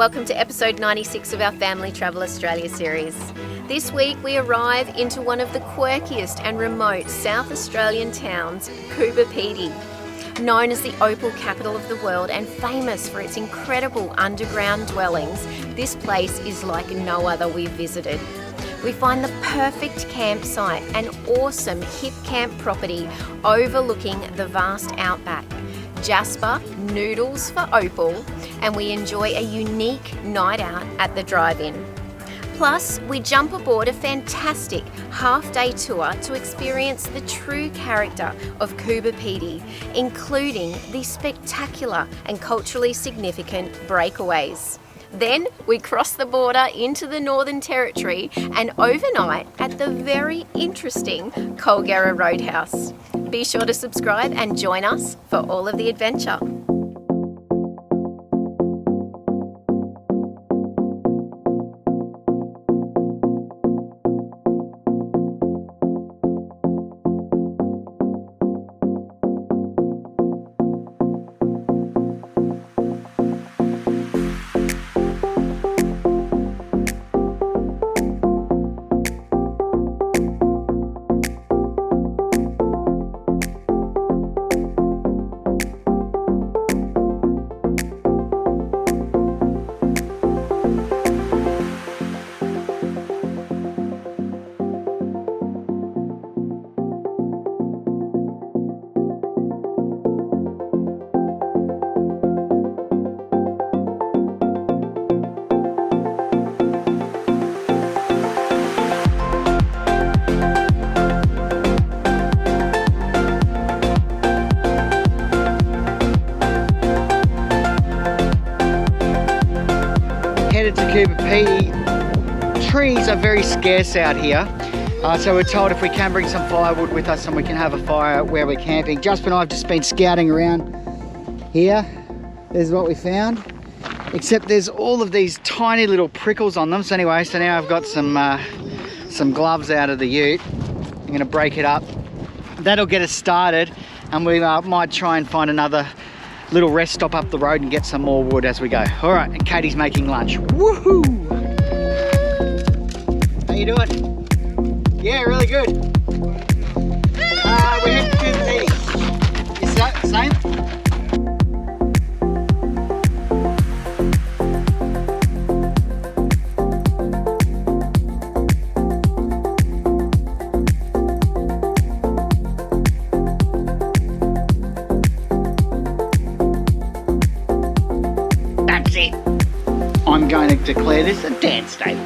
Welcome to episode 96 of our Family Travel Australia series. This week we arrive into one of the quirkiest and remote South Australian towns, Coober Pedy. Known as the opal capital of the world and famous for its incredible underground dwellings, this place is like no other we've visited. We find the perfect campsite, an awesome hip camp property overlooking the vast outback. Jasper, noodles for Opal, and we enjoy a unique night out at the drive-in. Plus, we jump aboard a fantastic half-day tour to experience the true character of Coober Pedy, including the spectacular and culturally significant Breakaways. Then we cross the border into the Northern Territory and overnight at the very interesting Kulgera Roadhouse. Be sure to subscribe and join us for all of the adventure. Headed to Coober Pedy. Trees are very scarce out here, so we're told if we can bring some firewood with us and we can have a fire where we're camping. Jasper and I have just been scouting around here. There's what we found, except there's all of these tiny little prickles on them. So anyway, so now I've got some gloves out of the ute. I'm going to break it up. That'll get us started, and we might try and find another little rest stop up the road and get some more wood as we go. All right, and Katie's making lunch. Woohoo! How you doing? Yeah, really good. We're heading to Coober Pedy. Is that the same? I'm going to declare this a dance day.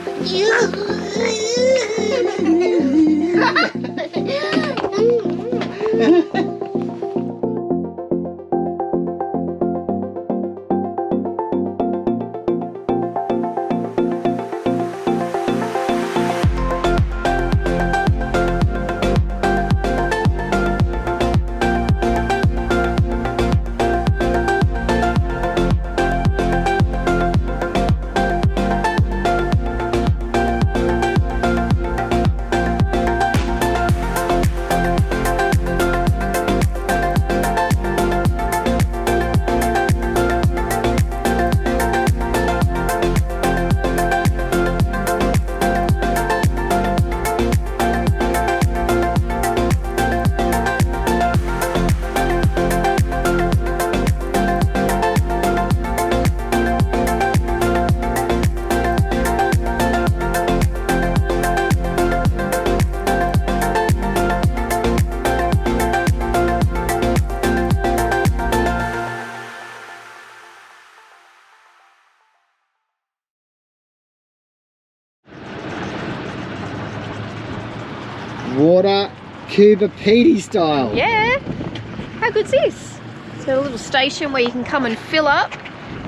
Water Coober Pedy style. Yeah, how good's this? It's got a little station where you can come and fill up.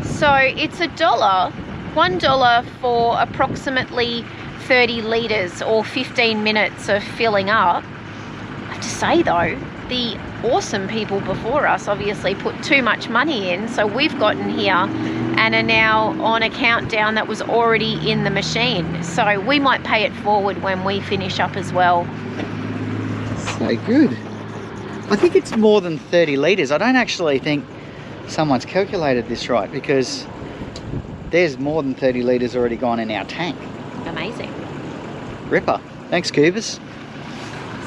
So it's $1 for approximately 30 litres or 15 minutes of filling up. I have to say though, the awesome people before us obviously put too much money in, so we've gotten here and are now on a countdown that was already in the machine. So we might pay it forward when we finish up as well. So good. I think it's more than 30 litres. I don't actually think someone's calculated this right, because There's more than 30 litres already gone in our tank. Amazing. Ripper. Thanks, Coobers.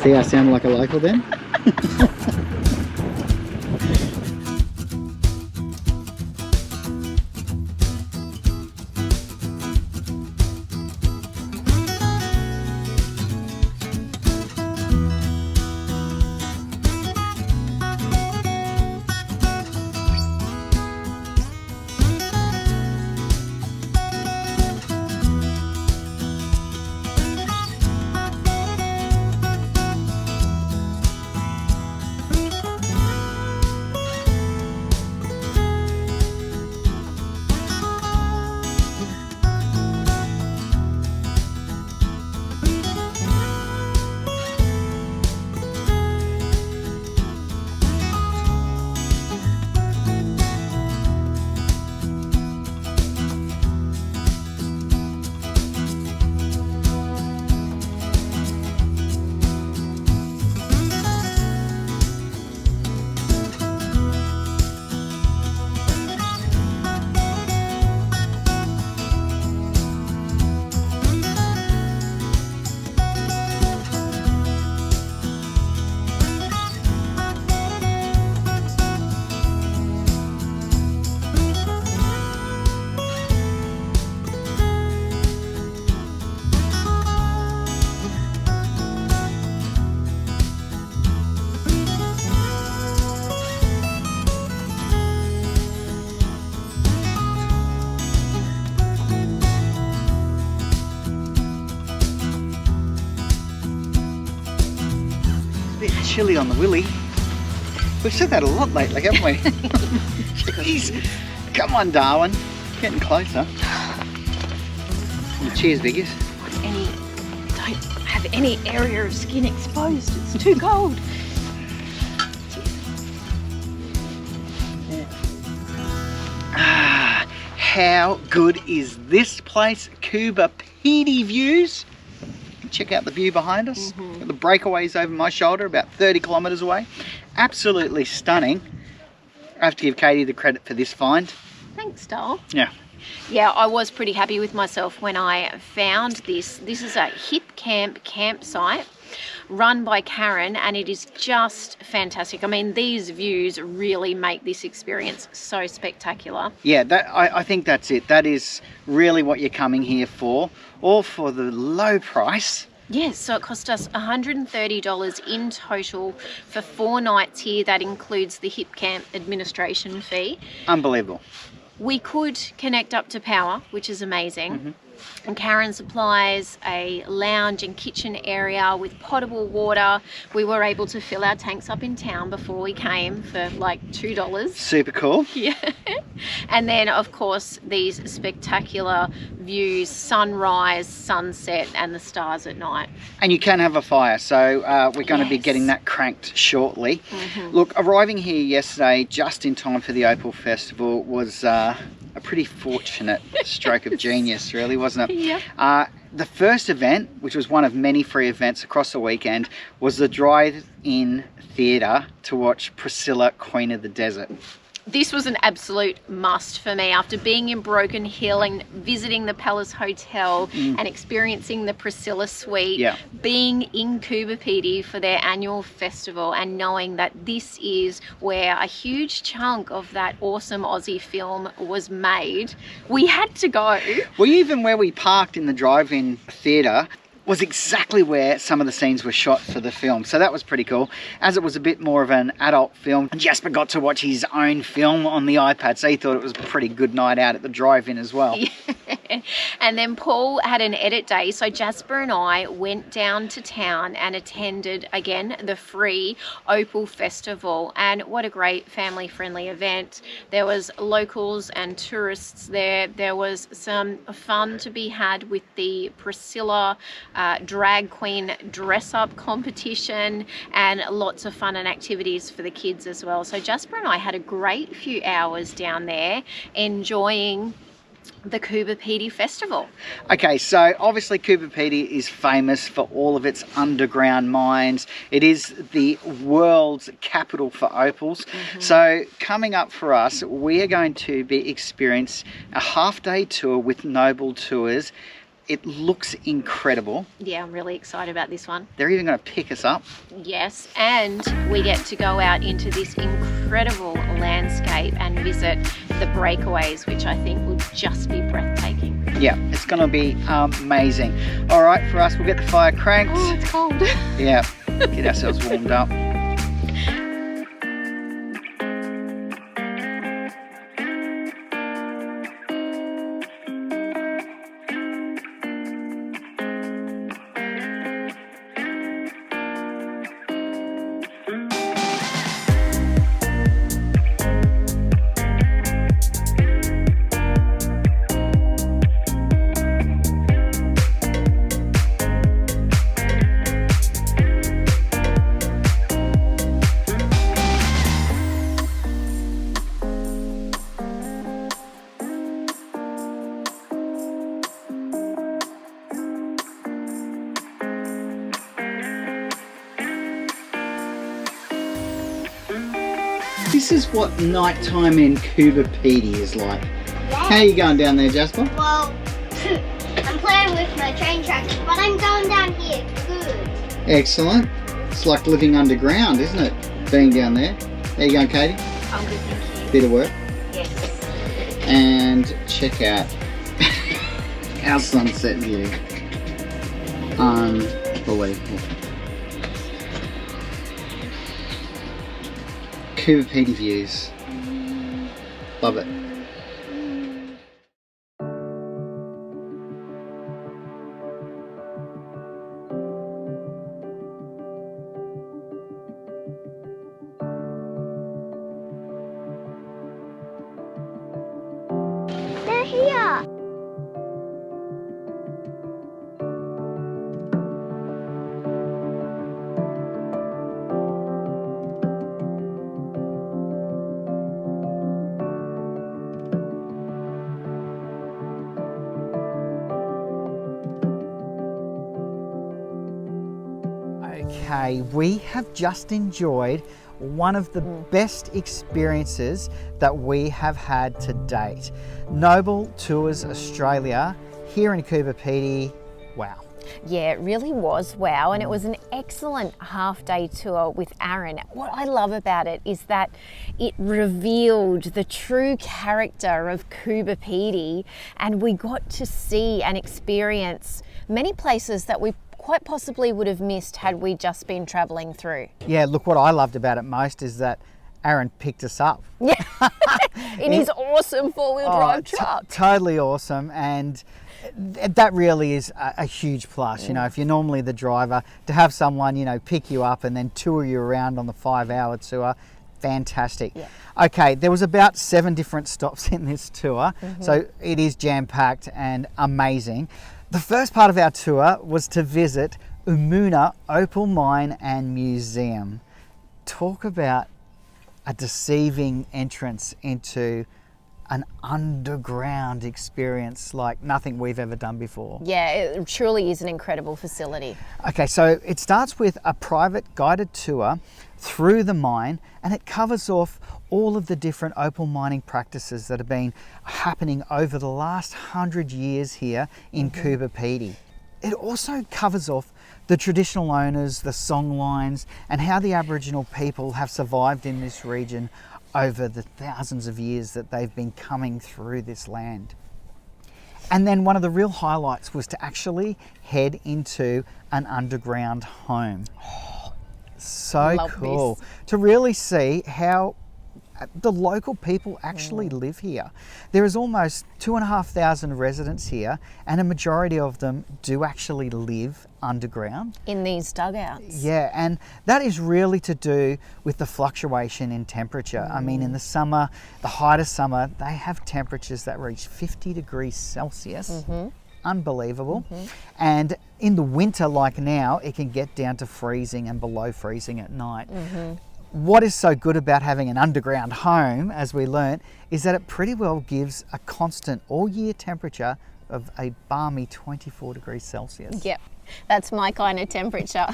See how I sound like a local then? Chilly on the willy. We've said that a lot lately, haven't we? Jeez. Come on, Darwin. Getting closer. Cheers, Biggies. Don't have any area of skin exposed. It's too cold. How good is this place? Coober Pedy views. Check out the view behind us. Got the Breakaways over my shoulder, about 30 kilometres away. Absolutely stunning. I have to give Katie the credit for this find. Thanks, doll. Yeah. Yeah, I was pretty happy with myself when I found this. This is a hip camp campsite run by Karen, and it is just fantastic. I mean, these views really make this experience so spectacular. Yeah, I think that's it. That is really what you're coming here for, all for the low price. Yes, so it cost us $130 in total for 4 nights here. That includes the hip camp administration fee. Unbelievable. We could connect up to power, which is amazing. And Karen supplies a lounge and kitchen area with potable water. We were able to fill our tanks up in town before we came for like $2. Super cool. Yeah. And then, of course, these spectacular views, sunrise, sunset, and the stars at night. And you can have a fire, so we're going to be getting that cranked shortly. Look, arriving here yesterday just in time for the Opal Festival was a pretty fortunate stroke of genius, really, wasn't it? Yeah. The first event, which was one of many free events across the weekend, was the drive-in theatre to watch Priscilla, Queen of the Desert. This was an absolute must for me after being in Broken Hill and visiting the Palace Hotel and experiencing the Priscilla Suite, being in Coober Pedy for their annual festival and knowing that this is where a huge chunk of that awesome Aussie film was made. We had to go. Well, even where we parked in the drive-in theatre was exactly where some of the scenes were shot for the film, so that was pretty cool. As it was a bit more of an adult film, Jasper got to watch his own film on the iPad, so he thought it was a pretty good night out at the drive-in as well. And then Paul had an edit day, so Jasper and I went down to town and attended again the free Opal Festival, and what a great family-friendly event. There was locals and tourists there. There was some fun to be had with the Priscilla drag queen dress-up competition and lots of fun and activities for the kids as well. So Jasper and I had a great few hours down there enjoying the Coober Pedy Festival. Okay, so obviously Coober Pedy is famous for all of its underground mines. It is the world's capital for opals. So coming up for us, we are going to be experiencing a half-day tour with Noble Tours. It looks incredible. Yeah, I'm really excited about this one. They're even going to pick us up. Yes, and we get to go out into this incredible landscape and visit the Breakaways, which I think will just be breathtaking. Yeah, it's going to be amazing. All right, for us, we'll get the fire cranked. Oh, it's cold. Yeah, get ourselves warmed up. This is what nighttime in Coober Pedy is like. Yeah. How are you going down there, Jasper? Well, I'm playing with my train tracks, but I'm going down here. Good. Excellent. It's like living underground, isn't it? Being down there. How you going, Katie? I'm good, thank you. Bit of work. Yes. And check out our sunset view. Unbelievable. Coober Pedy views. Love it. They're here. Okay, we have just enjoyed one of the best experiences that we have had to date. Noble Tours Australia here in Coober Pedy. Wow. Yeah, it really was wow, and it was an excellent half-day tour with Aaron. What I love about it is that it revealed the true character of Coober Pedy, and we got to see and experience many places that we quite possibly would have missed had we just been travelling through. Yeah, look, what I loved about it most is that Aaron picked us up. Yeah, in his awesome four-wheel drive truck. Totally awesome, and that really is a huge plus. You know, if you're normally the driver, to have someone, you know, pick you up and then tour you around on the 5-hour tour, fantastic. Yeah. Okay, there was about 7 different stops in this tour, so it is jam-packed and amazing. The first part of our tour was to visit Umoona Opal Mine and Museum. Talk about a deceiving entrance into an underground experience like nothing we've ever done before. Yeah, it truly is an incredible facility. Okay, so it starts with a private guided tour through the mine, and it covers off all of the different opal mining practices that have been happening over the last 100 years here in Coober Pedy. It also covers off the traditional owners, the song lines, and how the Aboriginal people have survived in this region over the thousands of years that they've been coming through this land. And then one of the real highlights was to actually head into an underground home. So Love cool this. to really see how the local people actually live here. There is almost 2,500 residents here, and a majority of them do actually live underground. In these dugouts. Yeah, and that is really to do with the fluctuation in temperature. I mean, in the summer, the height of summer, they have temperatures that reach 50 degrees Celsius. Unbelievable. And in the winter, like now, it can get down to freezing and below freezing at night. what is so good about having an underground home, as we learnt, is that it pretty well gives a constant all-year temperature of a balmy 24 degrees Celsius. Yep, that's my kind of temperature.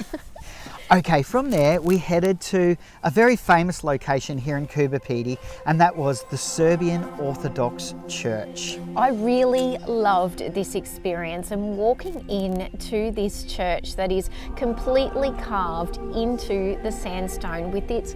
Okay, from there we headed to a very famous location here in Coober Pedy, and that was the Serbian Orthodox Church. I really loved this experience, and walking into this church that is completely carved into the sandstone with its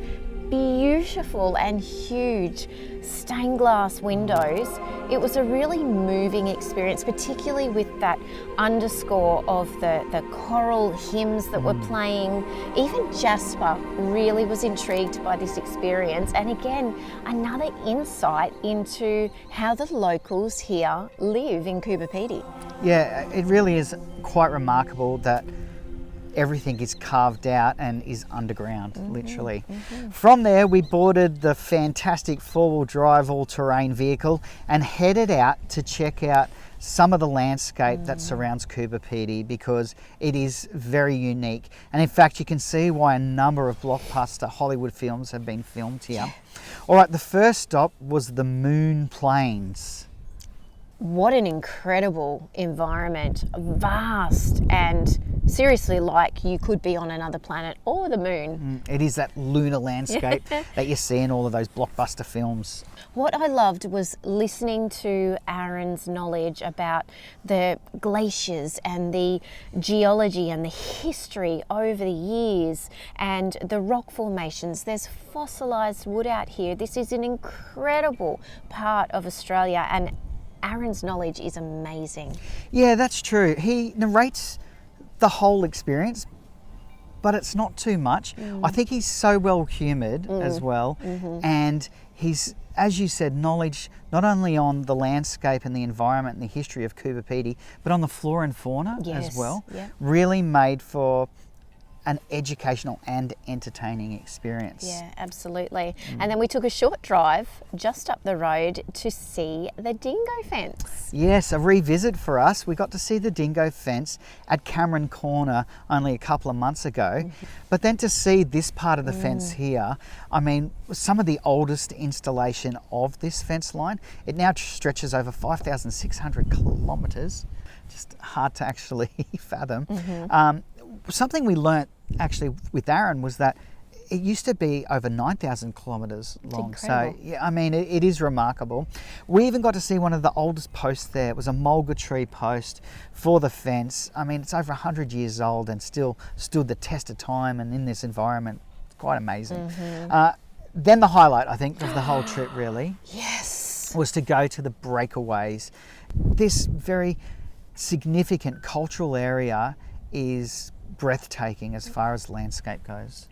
beautiful and huge stained glass windows. It was a really moving experience, particularly with that underscore of the choral hymns that were playing. Even Jasper really was intrigued by this experience, and again, another insight into how the locals here live in Coober Pedy. Yeah, it really is quite remarkable that everything is carved out and is underground, literally. From there, we boarded the fantastic four-wheel drive all-terrain vehicle and headed out to check out some of the landscape that surrounds Coober Pedy, because it is very unique. And in fact, you can see why a number of blockbuster Hollywood films have been filmed here. All right, the first stop was the Moon Plains. What an incredible environment, vast and seriously like you could be on another planet or the moon. It is that lunar landscape that you see in all of those blockbuster films. What I loved was listening to Aaron's knowledge about the glaciers and the geology and the history over the years and the rock formations. There's fossilised wood out here. This is an incredible part of Australia, and Aaron's knowledge is amazing. Yeah, that's true. He narrates the whole experience, but it's not too much. I think he's so well humoured as well, and he's, as you said, knowledge not only on the landscape and the environment and the history of Coober Pedy, but on the flora and fauna as well. Yeah. Really made for an educational and entertaining experience. Yeah, absolutely. And then we took a short drive just up the road to see the Dingo Fence. Yes, a revisit for us. We got to see the Dingo Fence at Cameron Corner only a couple of months ago. But then to see this part of the fence here, I mean, some of the oldest installation of this fence line, it now stretches over 5,600 kilometres. Just hard to actually fathom. Something we learnt actually with Aaron was that it used to be over 9,000 kilometres long. So, yeah, I mean, it is remarkable. We even got to see one of the oldest posts there. It was a mulga tree post for the fence. I mean, it's over 100 years old and still stood the test of time, and in this environment, it's quite amazing. Then the highlight, I think, of the whole trip really was to go to the Breakaways. This very significant cultural area is breathtaking as far as landscape goes.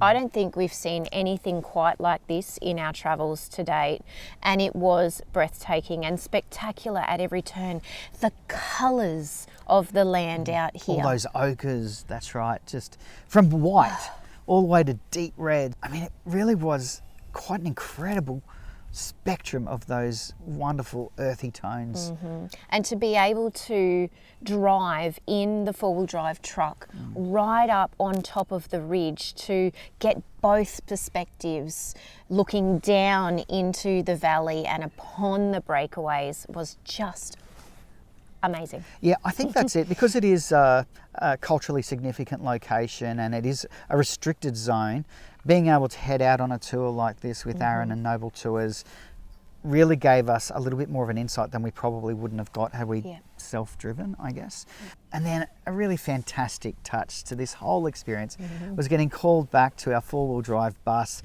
I don't think we've seen anything quite like this in our travels to date, and it was breathtaking and spectacular at every turn. The colours of the land out here. All those ochres, that's right, just from white all the way to deep red. I mean, it really was quite an incredible spectrum of those wonderful earthy tones. And to be able to drive in the four-wheel drive truck right up on top of the ridge to get both perspectives, looking down into the valley and upon the Breakaways, was just amazing. Yeah, I think that's it, because it is a culturally significant location and it is a restricted zone. Being able to head out on a tour like this with Aaron and Noble Tours really gave us a little bit more of an insight than we probably wouldn't have got had we self-driven, I guess. And then a really fantastic touch to this whole experience was getting called back to our four-wheel drive bus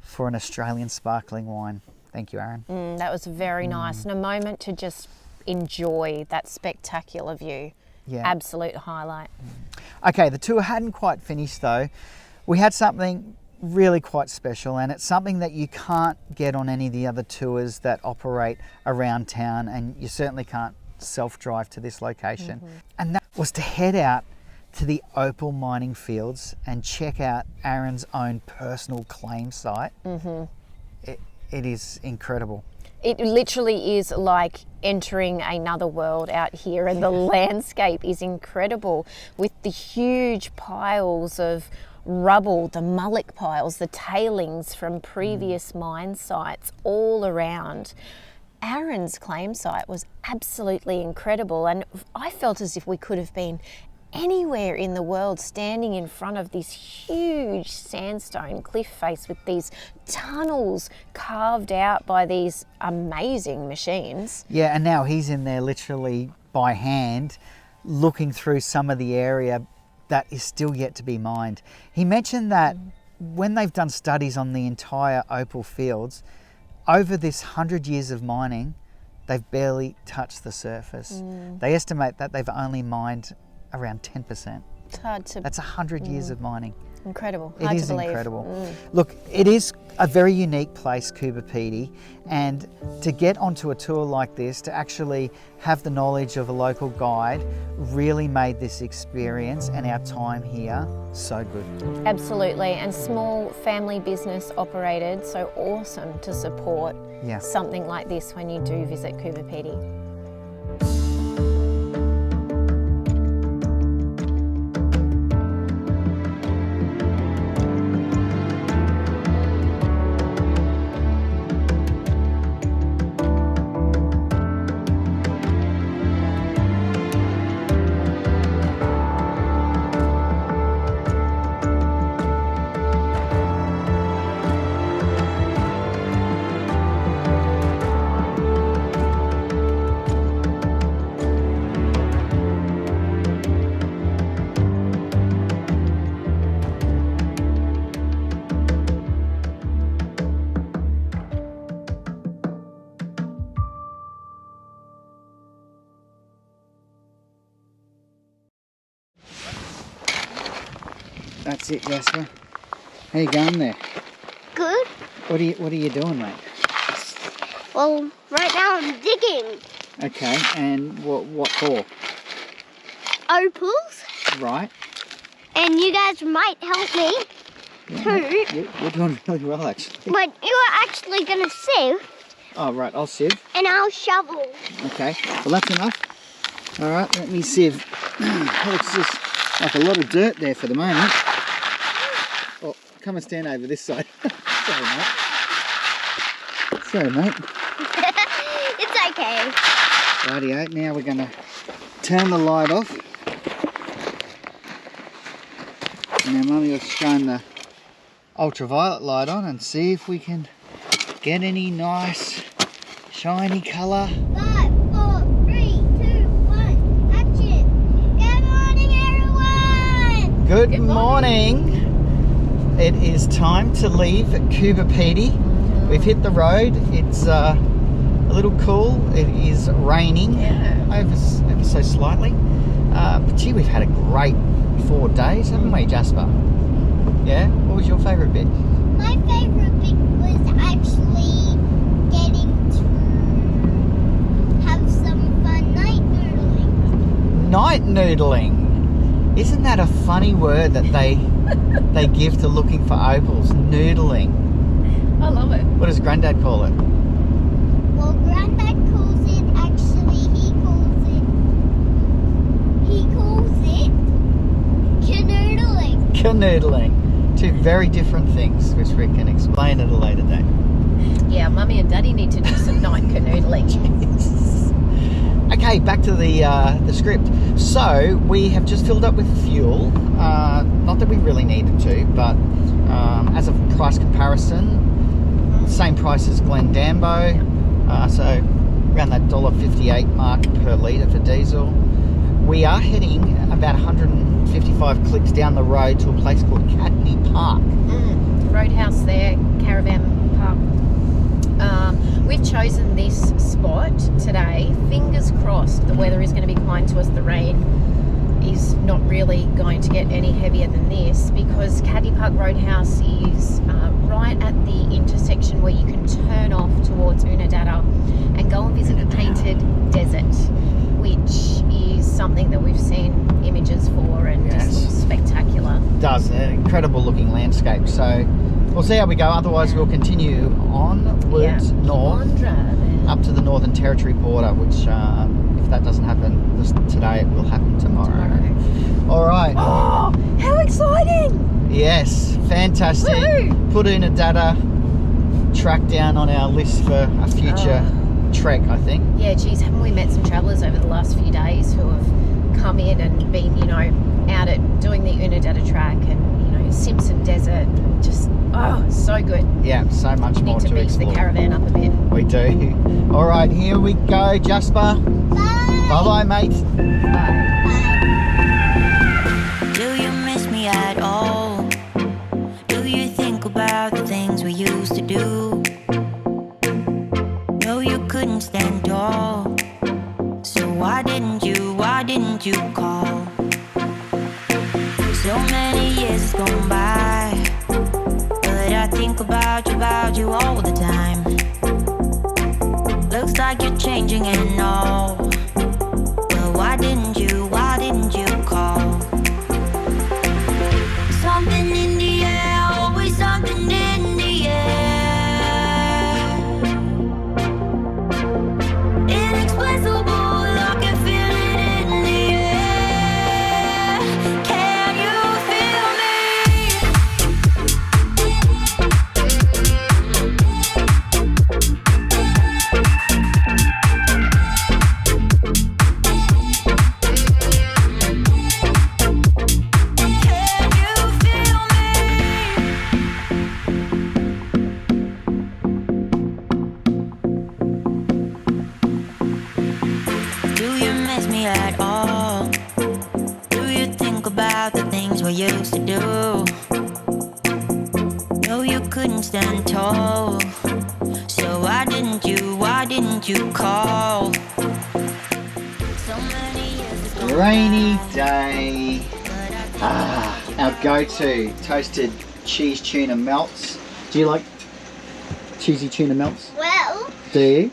for an Australian sparkling wine. Thank you, Aaron. That was very nice, and a moment to just enjoy that spectacular view. Yeah. Absolute highlight. Okay, the tour hadn't quite finished though. We had something really quite special, and it's something that you can't get on any of the other tours that operate around town, and you certainly can't self-drive to this location. And that was to head out to the opal mining fields and check out Aaron's own personal claim site. It is incredible. It literally is like entering another world out here, and the landscape is incredible with the huge piles of rubble, the mullock piles, the tailings from previous mine sites all around. Aaron's claim site was absolutely incredible, and I felt as if we could have been anywhere in the world standing in front of this huge sandstone cliff face with these tunnels carved out by these amazing machines. Yeah, and now he's in there literally by hand looking through some of the area that is still yet to be mined. He mentioned that when they've done studies on the entire opal fields, over this 100 years of mining, they've barely touched the surface. They estimate that they've only mined around 10%. It's hard to... That's 100 years of mining. Incredible. It Hard is to believe. incredible. Look, it is a very unique place, Coober Pedy, and to get onto a tour like this, to actually have the knowledge of a local guide, really made this experience and our time here so good. Absolutely, and small family business operated, so awesome to support something like this when you do visit Coober Pedy. That's it, Jasper. How you going there? Good. What are you doing, mate? Well, right now I'm digging Okay, and what for? opals, Right. and you guys might help me too. You're doing really well, actually. But you are actually gonna sieve, Oh, right, I'll sieve. and I'll shovel. Okay, well that's enough. All right, let me sieve. Oh, it's just like a lot of dirt there for the moment. Oh, come and stand over this side. Sorry, mate. Sorry, mate. It's okay. Rightio, now we're gonna turn the light off. Now Mummy will shine the ultraviolet light on and see if we can get any nice shiny colour. 5, 4, 3, 2, 1, action! Good morning, everyone! Good morning. It is time to leave Coober Pedy. We've hit the road. It's a little cool. It is raining ever so slightly. But gee, we've had a great 4 days, haven't we, Jasper? Yeah? What was your favourite bit? My favourite bit was actually getting to have some fun night noodling. Night noodling. Isn't that a funny word that they give to looking for opals? Noodling. I love it. What does Granddad call it? Well, Granddad calls it, actually, he calls it canoodling. Canoodling. Two very different things, which we can explain at a later date. Yeah, Mummy and Daddy need to do some night canoodling. Okay, back to the script. So we have just filled up with fuel. Not that we really needed to, but as a price comparison, same price as Glendambo. So around that $1.58 mark per litre for diesel. We are heading about 155 clicks down the road to a place called Cadney Park. Roadhouse there, caravan park. We've chosen this spot today. Fingers crossed the weather is going to be kind to us. The rain is not really going to get any heavier than this, because Cadney Park Roadhouse is right at the intersection where you can turn off towards Umoona and go and visit a painted desert, which is something that we've seen images for and just looks spectacular. It does, an incredible looking landscape. So we'll see how we go. Otherwise we'll continue onwards north up to the Northern Territory border, which if that doesn't happen today, it will happen tomorrow. All right. Oh, how exciting! Yes, fantastic. Woohoo! Put in a data track down on our list for a future trek, I think. Yeah, geez, haven't we met some travellers over the last few days who have come in and been, you know, out at doing the Unadata track and, you know, Simpson Desert. Just, so good. Yeah, so much more Need to beef the explore. caravan up a bit. We do. All right, here we go, Jasper. Bye. Bye-bye, mate. Bye. Do you miss me at all? Do you think about the things we used to do? No, you couldn't stand tall. So why didn't you call? So many years gone by, but I think about you all the time. Looks like you're changing and all, but why didn't you call? Something in the air, always something in the air. Inexplicable, I can feel it in the air. Can you feel at all? Do you think about the things we used to do? No, you couldn't stand tall. So why didn't you call? So many years ago. Rainy day. Our go-to toasted cheese tuna melts. Do you like cheesy tuna melts? Well, Do you?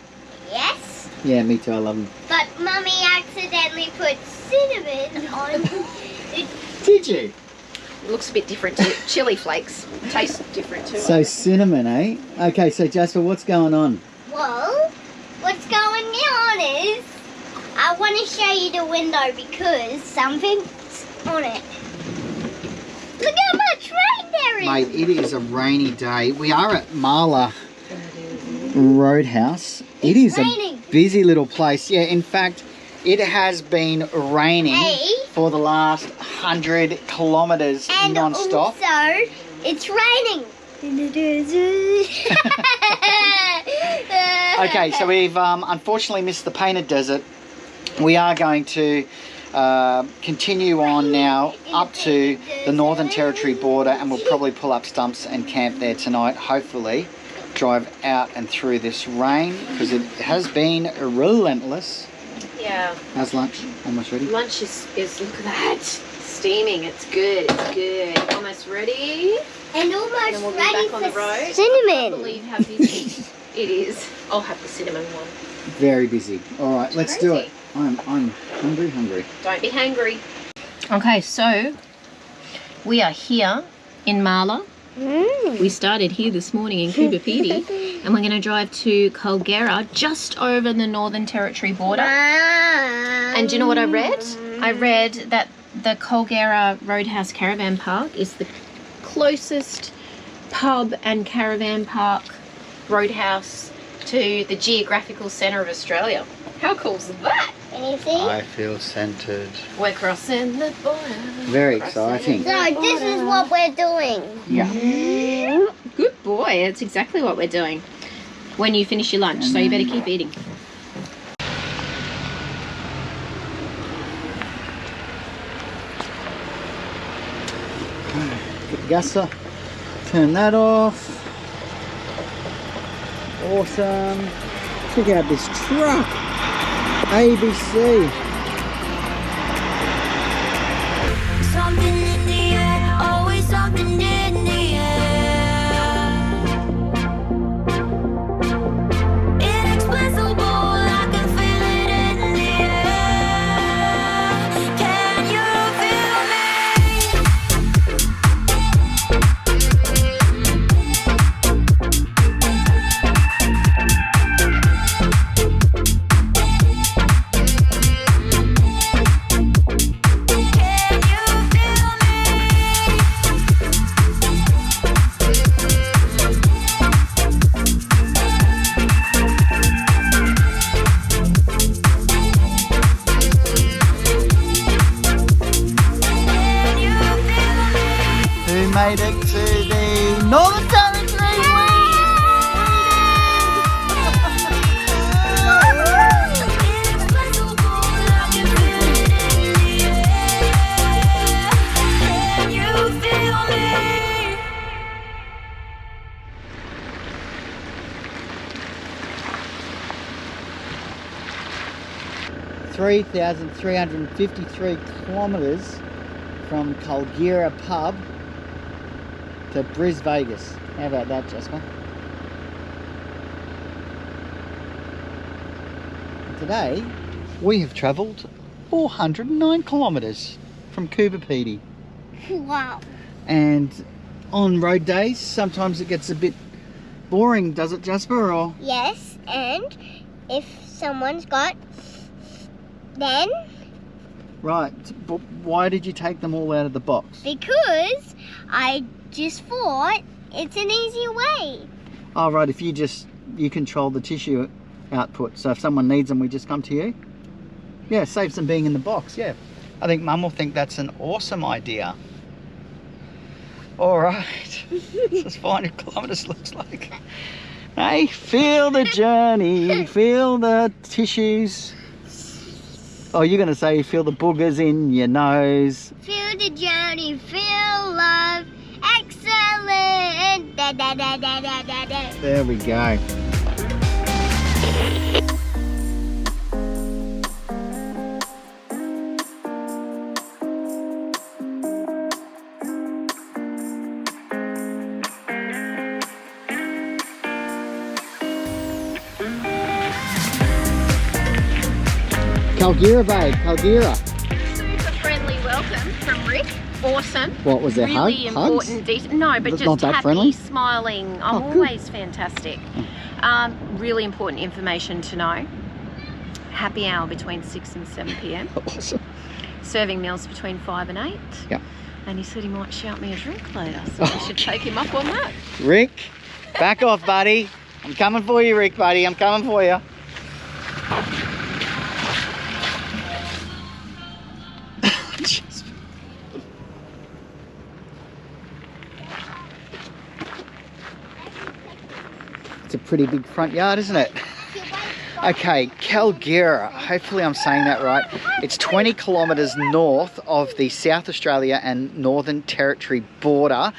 yes, Yeah, me too. I love them. but Mummy accidentally put cinnamon on it. Did you? It looks a bit different to chili flakes. Tastes different too. So cinnamon, eh? Okay, so Jasper, what's going on? Well, what's going on is I want to show you the window because something's on it. Look how much rain there is. Mate, it is a rainy day. We are at Marlah Roadhouse. It is raining. a busy little place. Yeah, in fact, it has been raining Hey. for the last 100 kilometres And non-stop. also, it's raining in the desert. Okay, so we've unfortunately missed the painted desert. We are going to continue on now up to the Northern Territory border, and we'll probably pull up stumps and camp there tonight. Hopefully drive out and through this rain because it has been relentless. Yeah. How's lunch? Almost ready? Lunch is look at that. Steaming. It's good. It's good. Almost ready. And almost And we'll be ready back on the for road. I cinnamon. believe how busy it is. I'll have the cinnamon one. Very busy. All right, let's do it. Crazy. I'm hungry. Don't be hungry. Okay, so we are here in Marlah. We started here this morning in Coober Pedy, and we're going to drive to Kulgera, just over the Northern Territory border. And do you know what I read? I read that the Kulgera Roadhouse Caravan Park is the closest pub and caravan park roadhouse to the geographical centre of Australia. How cool is that? Can you see? I feel centered. We're crossing the border. Very exciting. So this is what we're doing. Yeah. Good boy. That's exactly what we're doing. When you finish your lunch, so you better keep eating. Get the gasser. Turn that off. Awesome. Check out this truck. ABC. Something in the air, always something in the air. Inexplicable, I can feel it in the air. Can you feel me? made it to the Northern Territory. Can you feel me? 3,353 kilometres from Kulgera Pub to Bris Vegas. How about that, Jasper? Today we have travelled 409 kilometres from Coober Pedy. Wow. And on road days, sometimes it gets a bit boring, does it, Jasper? Or Yes, and if someone's got, then right, but why did you take them all out of the box? because I just thought it's an easier way. Oh, right, if you control the tissue output, so if someone needs them, we just come to you? Yeah, saves them being in the box, yeah. I think Mum will think that's an awesome idea. All right, this is 400 kilometres looks like. Hey, feel the journey, feel the tissues. Oh, you're going to say feel the boogers in your nose. Feel the journey, feel love, excellent. Da, da, da, da, da, da, da. There we go. Kulgera, babe, Kulgera. Super friendly welcome from Rick. Awesome. What was there, really hugs? important no, but Not just that happy, friendly? smiling. I'm Oh, good. always fantastic. Really important information to know. Happy hour between 6 and 7 p.m. Awesome. Serving meals between 5 and 8. Yep. And he said he might shout me a drink later, so I should take him up on that. Rick, back off, buddy. I'm coming for you, Rick, buddy. I'm coming for you. It's a pretty big front yard, isn't it? Okay, Kulgera, hopefully I'm saying that right. It's 20 kilometres north of the South Australia and Northern Territory border.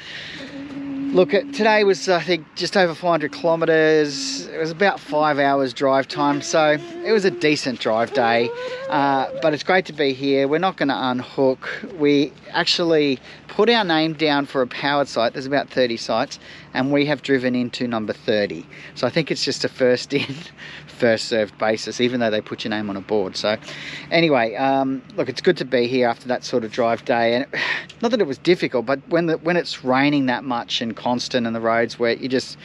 Look, today was, I think, just over 400 kilometres. It was about 5 hours drive time, so it was a decent drive day. But it's great to be here. We're not going to unhook. We actually put our name down for a powered site. There's about 30 sites, and we have driven into number 30. So I think it's just a first in, first served basis, even though they put your name on a board. So anyway, look, it's good to be here after that sort of drive day. And not that it was difficult, but when it's raining that much and constant and the roads wet, you just,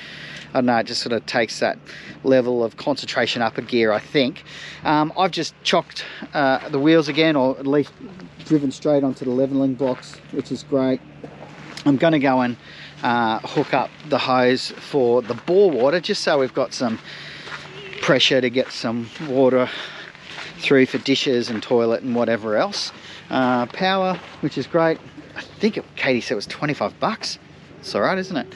I don't know, it just sort of takes that level of concentration up a gear, I think. I've just chocked the wheels again, or at least driven straight onto the levelling box, which is great. I'm going to go and hook up the hose for the bore water, just so we've got some pressure to get some water through for dishes and toilet and whatever else. Power, which is great. I think Katie said it was 25 bucks. It's all right, isn't it?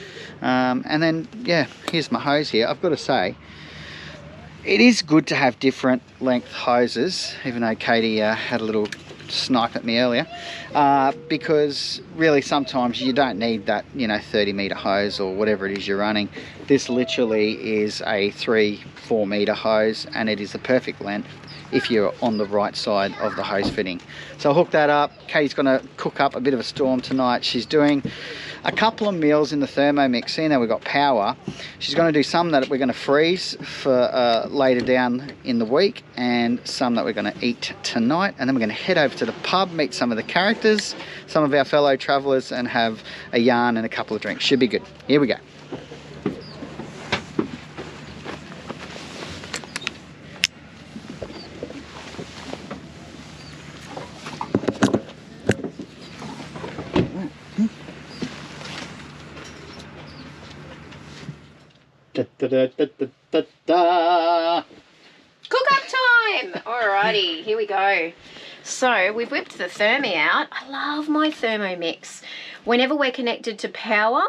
And then, yeah, here's my hose here. I've got to say, it is good to have different length hoses, even though Katie had a little snipe at me earlier, because really sometimes you don't need that, 30 meter hose or whatever it is you're running. This literally is a 3-4 meter hose, and it is the perfect length if you're on the right side of the hose fitting. So I'll hook that up. Katie's going to cook up a bit of a storm tonight. She's doing a couple of meals in the Thermomix. Seeing that we've got power, she's going to do some that we're going to freeze for later down in the week, and some that we're going to eat tonight. And then we're going to head over to the pub, meet some of the characters, some of our fellow travellers, and have a yarn and a couple of drinks. Should be good. Here we go. Cook up time! Alrighty, here we go. So we've whipped the Thermi out. I love my Thermomix. Whenever we're connected to power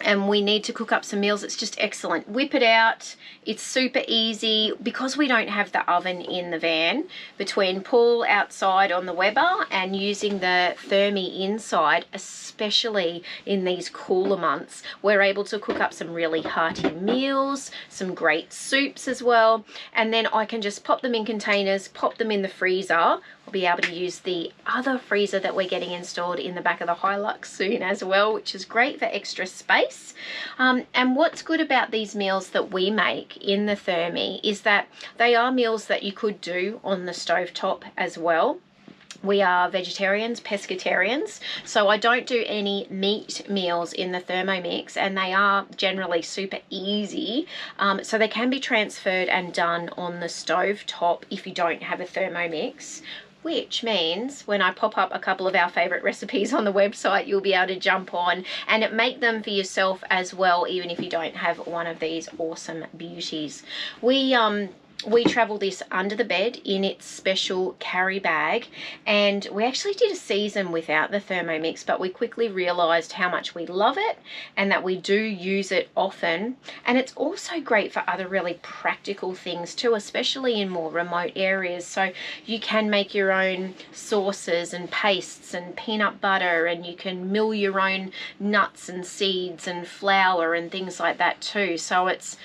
and we need to cook up some meals, it's just excellent. Whip it out. It's super easy because we don't have the oven in the van. Between Paul outside on the Weber and using the Thermi inside, especially in these cooler months, we're able to cook up some really hearty meals, some great soups as well. And then I can just pop them in containers, pop them in the freezer. I'll be able to use the other freezer that we're getting installed in the back of the Hilux soon as well, which is great for extra space. And what's good about these meals that we make in the Thermi is that they are meals that you could do on the stovetop as well. We are vegetarians, pescatarians, so I don't do any meat meals in the Thermomix, and they are generally super easy. So they can be transferred and done on the stovetop if you don't have a Thermomix, which means when I pop up a couple of our favourite recipes on the website, you'll be able to jump on and make them for yourself as well, even if you don't have one of these awesome beauties. We travel this under the bed in its special carry bag, and we actually did a season without the Thermomix, but we quickly realised how much we love it and that we do use it often. And it's also great for other really practical things too, especially in more remote areas. So you can make your own sauces and pastes and peanut butter, and you can mill your own nuts and seeds and flour and things like that too. So it's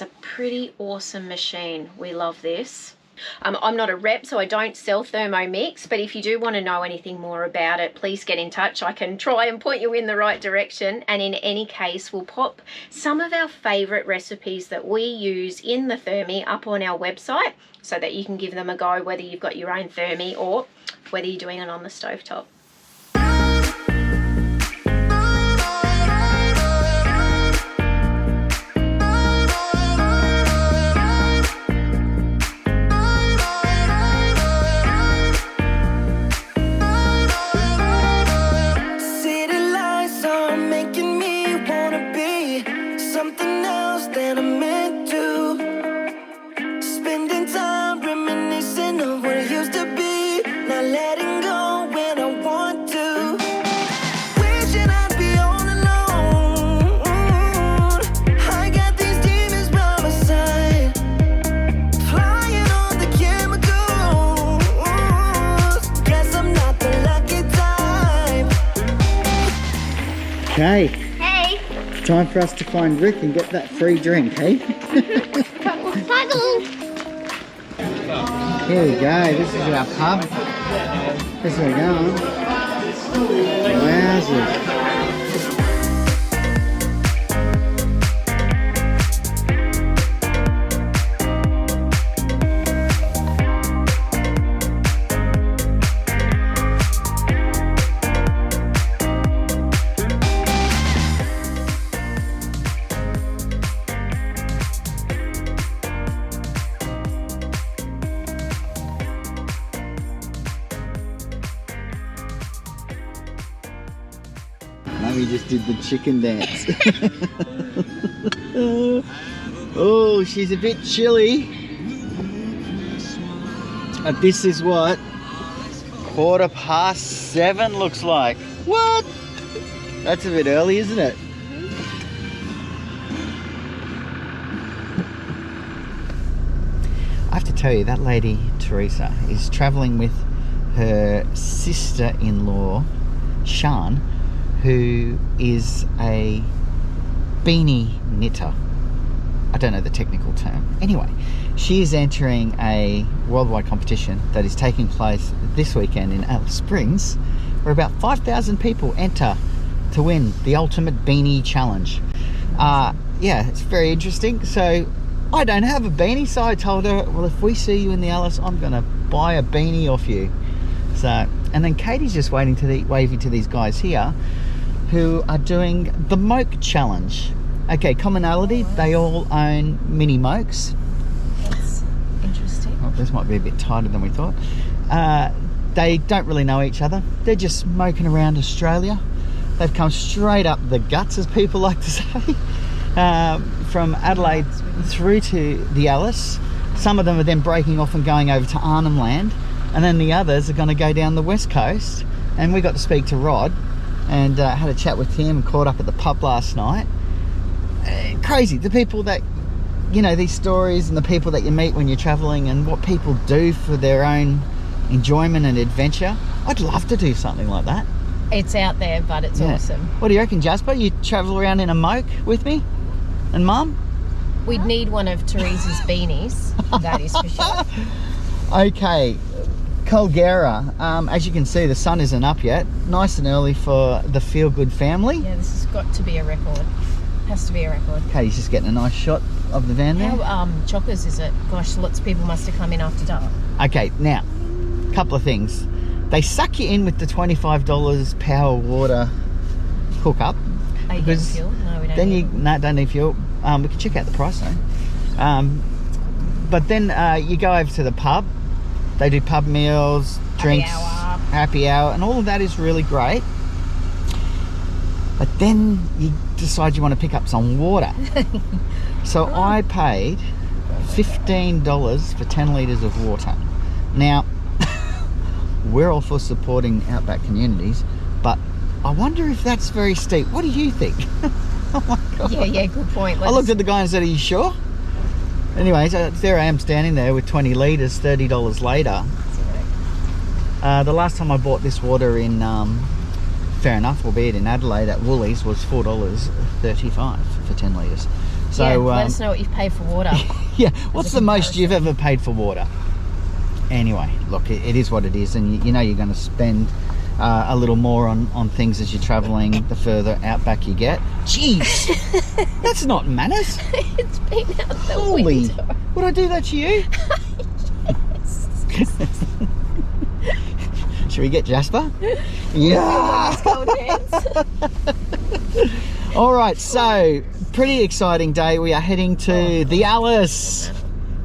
a pretty awesome machine. We love this. I'm not a rep, so I don't sell Thermomix, but if you do want to know anything more about it, please get in touch. I can try and point you in the right direction. And in any case, we'll pop some of our favourite recipes that we use in the Thermi up on our website so that you can give them a go, whether you've got your own Thermi or whether you're doing it on the stovetop. Okay. Hey. It's time for us to find Rick and get that free drink, hey? Puddle. Here we go. This is our pub. This is where we're going. Wowzers. Mummy just did the chicken dance. Oh, she's a bit chilly. This is what 7:15 looks like. What? That's a bit early, isn't it? I have to tell you, that lady, Teresa, is travelling with her sister-in-law, Sian, who is a beanie knitter. I don't know the technical term. Anyway, she is entering a worldwide competition that is taking place this weekend in Alice Springs, where about 5,000 people enter to win the ultimate beanie challenge. Yeah, it's very interesting. So I don't have a beanie, so I told her, well, if we see you in the Alice, I'm gonna buy a beanie off you. So, and then Katie's just waving to these guys here who are doing the Moke Challenge. Okay, commonality, they all own mini Mokes. That's interesting. Oh, this might be a bit tighter than we thought. They don't really know each other. They're just moking around Australia. They've come straight up the guts, as people like to say, from Adelaide through to the Alice. Some of them are then breaking off and going over to Arnhem Land. and then the others are going to go down the west coast. And we got to speak to Rod and had a chat with him and caught up at the pub last night. Crazy, the people that, you know, these stories and the people that you meet when you're traveling and what people do for their own enjoyment and adventure. I'd love to do something like that. It's out there, but it's awesome. What do you reckon, Jasper? You travel around in a moke with me and Mum? We'd need one of Teresa's beanies, that is for sure. Okay, Kulgera. As you can see, the sun isn't up yet. Nice and early for the Feel Good family. Yeah, this has got to be a record. Has to be a record. Katie's just getting a nice shot of the van there. How chockers is it? Gosh, lots of people must have come in after dark. Okay, now, a couple of things. They suck you in with the $25 power water hookup. Are you getting fuel? No, we don't Then need don't need fuel. We can check out the price though. But then you go over to the pub. They do pub meals, drinks, happy hour, and all of that is really great. But then you decide you want to pick up some water. So I paid $15 for 10 litres of water. Now, we're all for supporting outback communities, but I wonder if that's very steep. What do you think? Oh my God. Yeah, good point. I looked at the guy and said, are you sure? Anyways, there I am standing there with 20 litres, $30 later. The last time I bought this water in, fair enough, albeit in Adelaide at Woolies, was $4.35 for 10 litres. So yeah, let us know what you've paid for water. Yeah, what's the most you've ever paid for water? Anyway, look, it is what it is, and you know you're going to spend a little more on things as you're travelling the further outback you get. Jeez, that's not manners. It's been out the Holy, window. would I do that to you? Yes. Should we get Jasper? Yeah. All right, so pretty exciting day. We are heading to the Alice.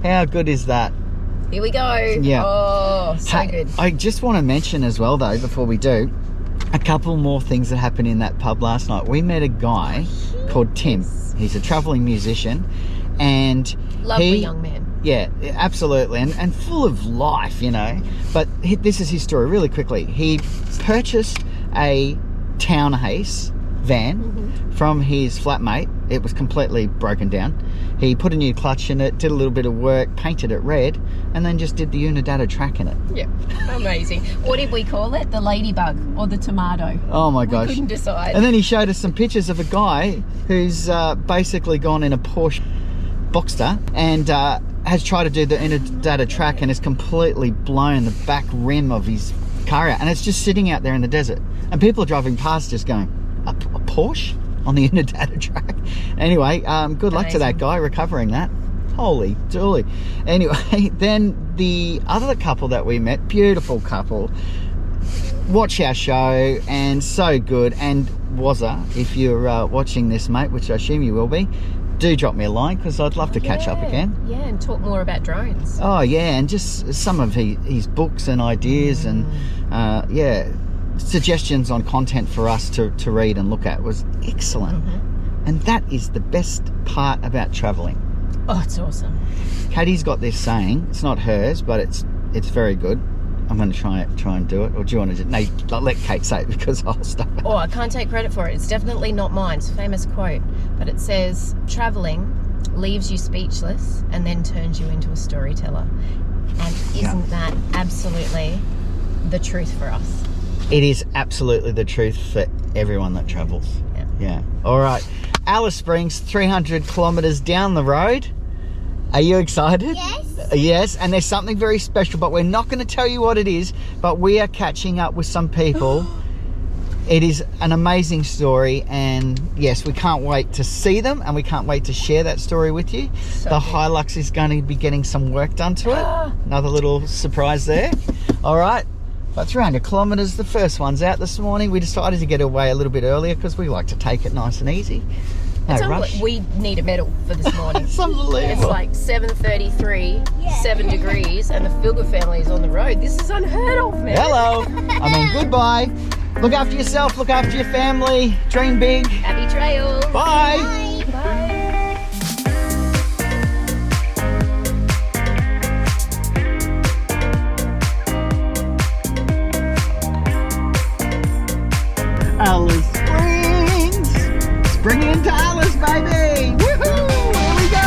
How good is that? Here we go. Yeah. Oh, so good. I just want to mention as well, though, before we do, a couple more things that happened in that pub last night. We met a guy called Tim. He's a travelling musician, and Lovely young man. Yeah, absolutely, and full of life, you know. But this is his story, really quickly. He purchased a Townhouse van from his flatmate. It was completely broken down. He put a new clutch in it, did a little bit of work, painted it red, and then just did the Umoona track in it. Yeah, amazing. What did we call it? The ladybug or the tomato? Oh my gosh. We couldn't decide. And then he showed us some pictures of a guy who's basically gone in a Porsche Boxster and has tried to do the Umoona track and has completely blown the back rim of his car out, and it's just sitting out there in the desert. And people are driving past just going, a Porsche on the Umoona track? Anyway, good luck to that guy recovering that. Holy dooly. Anyway, then the other couple that we met, beautiful couple, watch our show, and so good. And Wazza, if you're watching this, mate, which I assume you will be, do drop me a line, because I'd love to catch up again. Yeah, and talk more about drones. Oh yeah, and just some of his books and ideas and yeah, suggestions on content for us to read and look at was excellent. And that is the best part about travelling. Oh, it's awesome. Katie's got this saying. It's not hers, but it's very good. I'm going to try and do it. Or do you want to just... No, let Kate say it, because I'll stop it. Oh, I can't take credit for it. It's definitely not mine. It's a famous quote. But it says, travelling leaves you speechless and then turns you into a storyteller. And isn't that absolutely the truth for us? It is absolutely the truth for everyone that travels. Yeah. All right. Alice Springs, 300 kilometres down the road. Are you excited? Yes. Yes, and there's something very special, but we're not going to tell you what it is, but we are catching up with some people. It is an amazing story, and yes, we can't wait to see them, and we can't wait to share that story with you. So the good. Hilux is going to be getting some work done to it. Another little surprise there. All right. But 300 kilometres, the first one's out this morning. We decided to get away a little bit earlier because we like to take it nice and easy. No rush. We need a medal for this morning. It's unbelievable. It's like 7:33, 7 degrees, and the Feel Good family is on the road. This is unheard of, man. Hello. I mean, goodbye. Look after yourself. Look after your family. Dream big. Happy trails. Bye. Bye. Bring it into Alice, baby! Woohoo! Here we go!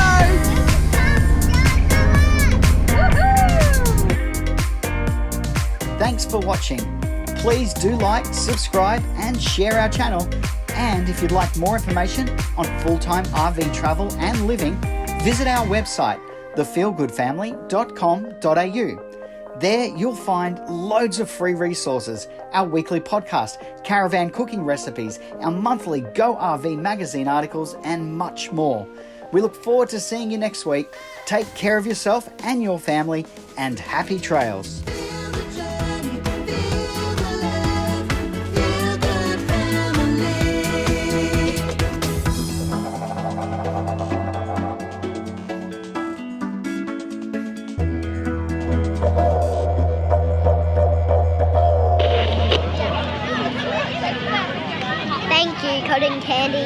Thanks for watching. Please do like, subscribe and share our channel. And if you'd like more information on full-time RV travel and living, visit our website, thefeelgoodfamily.com.au. There you'll find loads of free resources, our weekly podcast, caravan cooking recipes, our monthly Go RV magazine articles and much more. We look forward to seeing you next week. Take care of yourself and your family and happy trails. Thank you, cotton candy.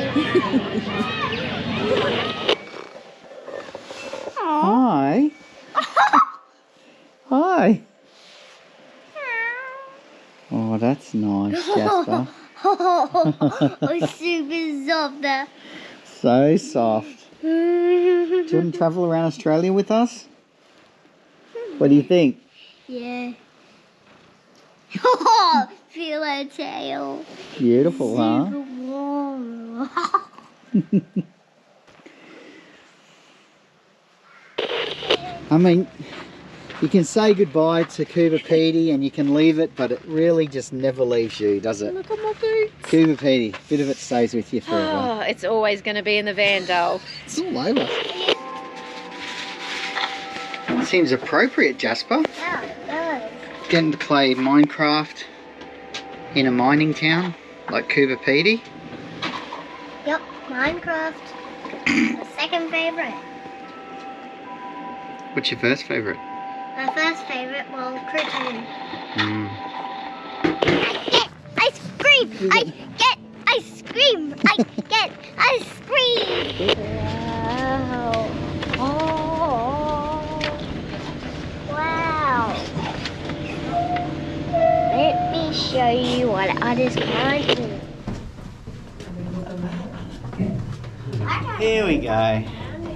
Hi. Hi. Oh, that's nice, Jasper. Oh, super soft there. So soft. Do you want to travel around Australia with us? What do you think? Yeah. Oh, feel her tail. Beautiful, huh? Super warm. I mean, you can say goodbye to Coober Pedy and you can leave it, but it really just never leaves you, does it? Look at my boots. Coober Pedy, bit of it stays with you forever. Oh, it's always going to be in the van, doll. It's all over. Seems appropriate, Jasper. Yeah, it does. Getting to play Minecraft in a mining town like Coober Pedy. Yep, Minecraft. My second favourite. What's your first favourite? My first favourite, well, Crew 2. I get ice cream! I get ice cream! I get ice cream! Wow. Oh. Wow. Let me show you what others can't do. Here we go.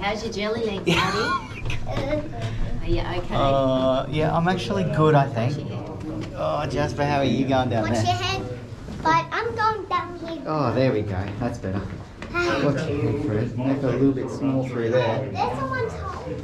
How's your jelly legs, buddy? Are you okay? Yeah, I'm actually good, I think. Oh, Jasper, how are you going down Watch your there? head, but I'm going down here. Oh, there we go. That's better. Watch your head for it. Make it a little bit small through there. There's someone's home.